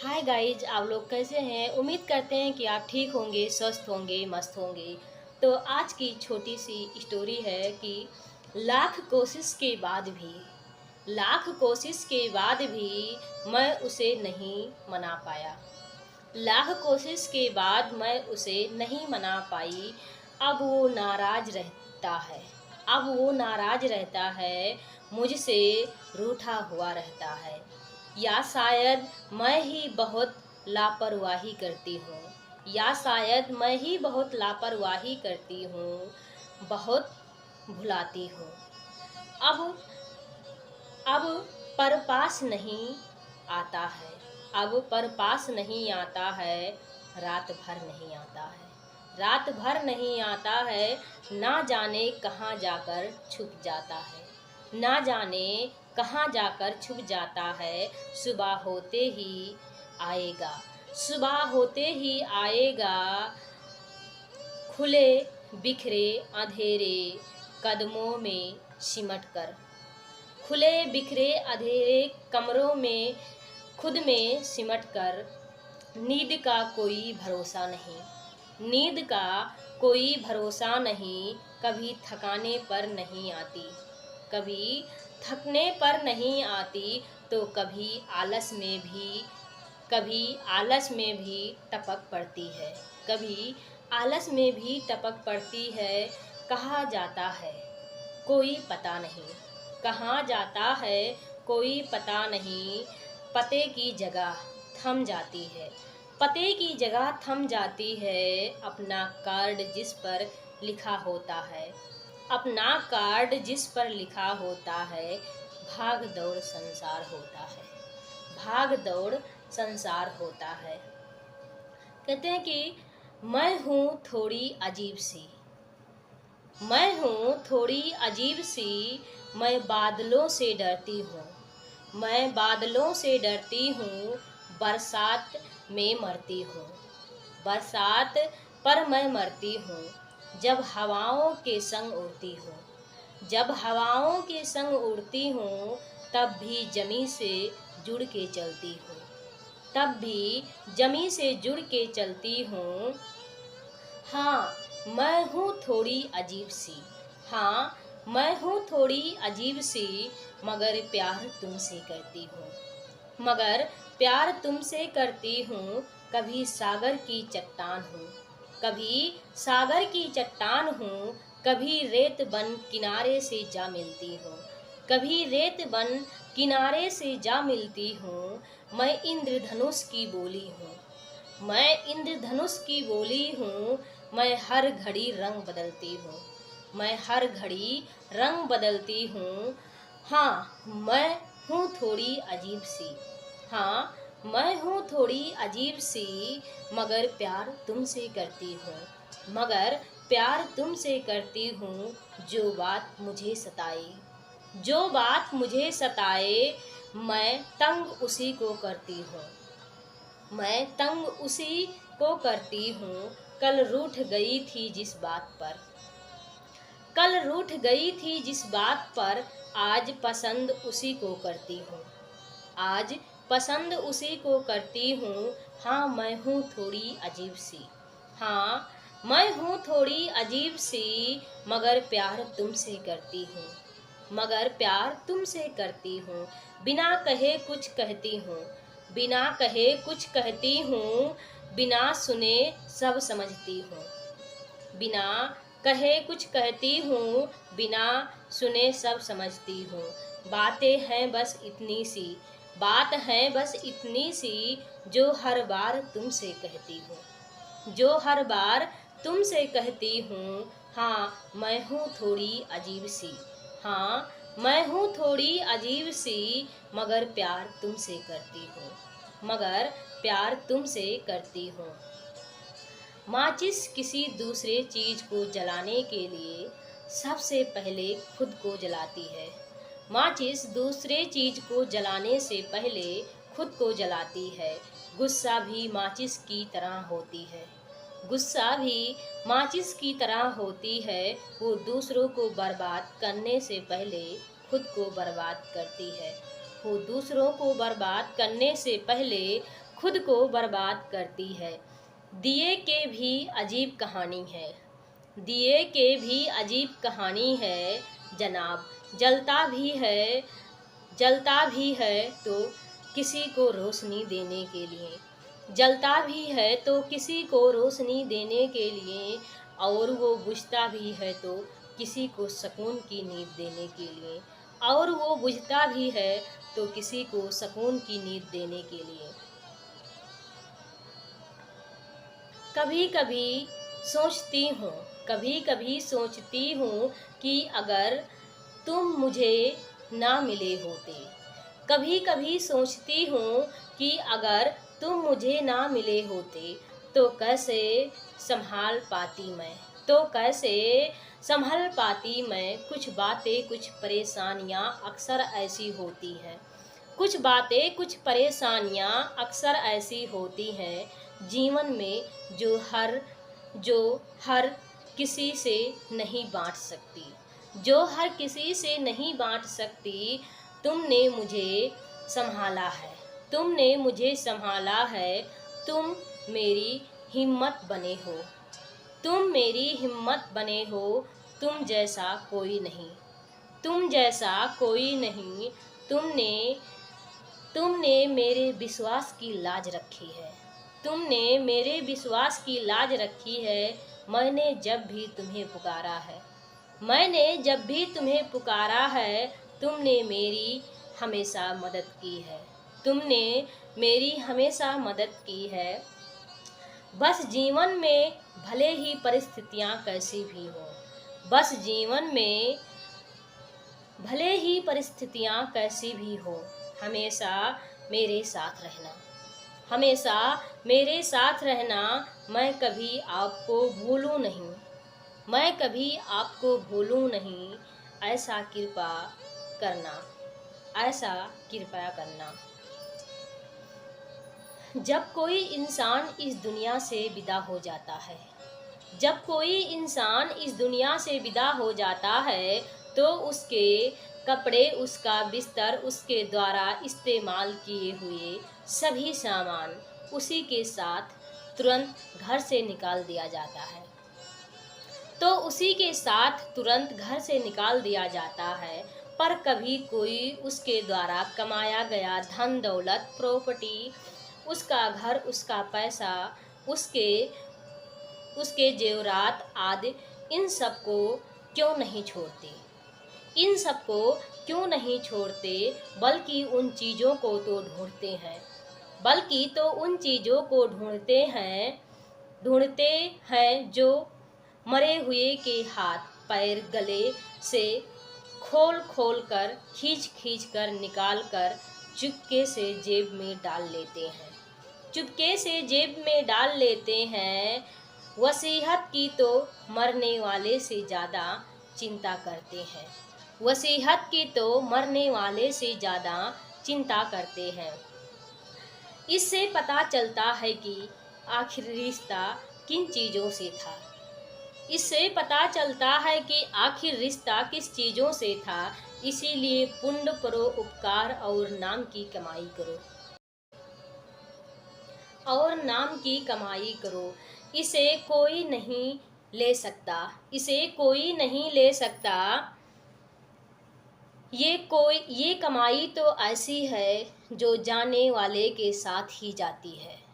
Hi guys, आप लोग कैसे हैं। उम्मीद करते हैं कि आप ठीक होंगे, स्वस्थ होंगे, मस्त होंगे। तो आज की छोटी सी स्टोरी है कि लाख कोशिश के बाद भी मैं उसे नहीं मना पाया। लाख कोशिश के बाद मैं उसे नहीं मना पाई। अब वो नाराज रहता है, मुझसे रूठा हुआ रहता है। या शायद मैं ही बहुत लापरवाही करती हूँ या शायद मैं ही बहुत लापरवाही करती हूँ, बहुत भुलाती हूँ। अब अब पर पास नहीं आता है अब पर पास नहीं आता है। रात भर नहीं आता है रात भर नहीं आता है। ना जाने कहाँ जाकर छुप जाता है ना जाने कहाँ जाकर छुप जाता है। सुबह होते ही आएगा सुबह होते ही आएगा। खुले बिखरे अंधेरे कदमों में सिमट कर खुले बिखरे अंधेरे कमरों में खुद में सिमट कर। नींद का कोई भरोसा नहीं नींद का कोई भरोसा नहीं। कभी थकाने पर नहीं आती कभी थकने पर नहीं आती। तो कभी आलस में भी टपक पड़ती है कभी आलस में भी टपक पड़ती है। कहा जाता है कोई पता नहीं कहाँ जाता है कोई पता नहीं। पते की जगह थम जाती है पते की जगह थम जाती है। अपना कार्ड जिस पर लिखा होता है अपना कार्ड जिस पर लिखा होता है। भाग दौड़ संसार होता है भाग दौड़ संसार होता है। कहते हैं कि मैं हूँ थोड़ी अजीब सी मैं हूँ थोड़ी अजीब सी। मैं बादलों से डरती हूँ मैं बादलों से डरती हूँ। बरसात में मरती हूँ बरसात पर मैं मरती हूँ। जब हवाओं के संग उड़ती हूँ जब हवाओं के संग उड़ती हूँ। तब भी जमी से जुड़ के चलती हूँ तब भी जमी से जुड़ के चलती हूँ। हाँ मैं हूँ थोड़ी अजीब सी हाँ मैं हूँ थोड़ी अजीब सी। मगर प्यार तुमसे करती हूँ मगर प्यार तुमसे करती हूँ। कभी सागर की चट्टान हूँ कभी सागर की चट्टान हूँ। कभी रेत बन किनारे से जा मिलती हूँ कभी रेत बन किनारे से जा मिलती हूँ। मैं इंद्रधनुष की बोली हूँ मैं इंद्रधनुष की बोली हूँ। मैं हर घड़ी रंग बदलती हूँ मैं हर घड़ी रंग बदलती हूँ। हाँ मैं हूँ थोड़ी अजीब सी हाँ मैं हूँ थोड़ी अजीब सी। मगर प्यार तुमसे करती हूँ मगर प्यार तुमसे करती हूँ। जो बात मुझे सताए मैं तंग उसी को करती हूँ मैं तंग उसी को करती हूँ। कल रूठ गई थी जिस बात पर कल रूठ गई थी जिस बात पर। आज पसंद उसी को करती हूँ आज पसंद उसी को करती हूँ। हाँ मैं हूँ थोड़ी अजीब सी हाँ मैं हूँ थोड़ी अजीब सी। मगर प्यार तुमसे करती हूँ मगर प्यार तुमसे करती हूँ। बिना कहे कुछ कहती हूँ बिना कहे कुछ कहती हूँ। बिना सुने सब समझती हूँ बिना कहे कुछ कहती हूँ बिना सुने सब समझती हूँ। बात है बस इतनी सी जो हर बार तुमसे कहती हूँ। हाँ मैं हूँ थोड़ी अजीब सी हाँ मैं हूँ थोड़ी अजीब सी। मगर प्यार तुमसे करती हूँ। माचिस किसी दूसरे चीज को जलाने के लिए सबसे पहले खुद को जलाती है माचिस दूसरे चीज को जलाने से पहले खुद को जलाती है। गुस्सा भी माचिस की तरह होती है। वो दूसरों को बर्बाद करने से पहले खुद को बर्बाद करती है खुद को बर्बाद करती है। दिए के भी अजीब कहानी है, दिए के भी अजीब कहानी है जनाब। जलता भी है तो किसी को रोशनी देने के लिए, जलता भी है तो किसी को रोशनी देने के लिए, और वो बुझता भी है तो किसी को सुकून की नींद देने के लिए, और वो बुझता भी है तो किसी को सुकून की नींद देने के लिए। कभी कभी सोचती हूँ कि अगर तुम मुझे ना मिले होते, कभी कभी सोचती हूँ कि अगर तुम मुझे ना मिले होते तो कैसे संभाल पाती मैं कुछ बातें कुछ परेशानियाँ अक्सर ऐसी होती हैं, कुछ बातें कुछ परेशानियाँ अक्सर ऐसी होती हैं जीवन में, जो हर किसी से नहीं बांट सकती, जो हर किसी से नहीं बांट सकती। तुमने मुझे संभाला है, तुम मेरी हिम्मत बने हो, तुम जैसा कोई नहीं, तुमने मेरे विश्वास की लाज रखी है, मैंने जब भी तुम्हें पुकारा है, तुमने मेरी हमेशा मदद की है। बस जीवन में भले ही परिस्थितियाँ कैसी भी हो, हमेशा मेरे साथ रहना, मैं कभी आपको भूलूं नहीं, ऐसा कृपया करना। जब कोई इंसान इस दुनिया से विदा हो जाता है तो उसके कपड़े, उसका बिस्तर, उसके द्वारा इस्तेमाल किए हुए सभी सामान उसी के साथ तुरंत घर से निकाल दिया जाता है, पर कभी कोई उसके द्वारा कमाया गया धन दौलत, प्रॉपर्टी, उसका घर, उसका पैसा, उसके जेवरात आदि, इन सबको क्यों नहीं छोड़ते, बल्कि उन चीज़ों को तो ढूंढते हैं जो मरे हुए के हाथ पैर गले से खोल कर, खींच कर, निकाल कर चुपके से जेब में डाल लेते हैं। वसीयत की तो मरने वाले से ज़्यादा चिंता करते हैं। इससे पता चलता है कि आखिर रिश्ता किस चीज़ों से था। इसीलिए पुण्य करो, उपकार और नाम की कमाई करो। इसे कोई नहीं ले सकता। ये कमाई तो ऐसी है जो जाने वाले के साथ ही जाती है।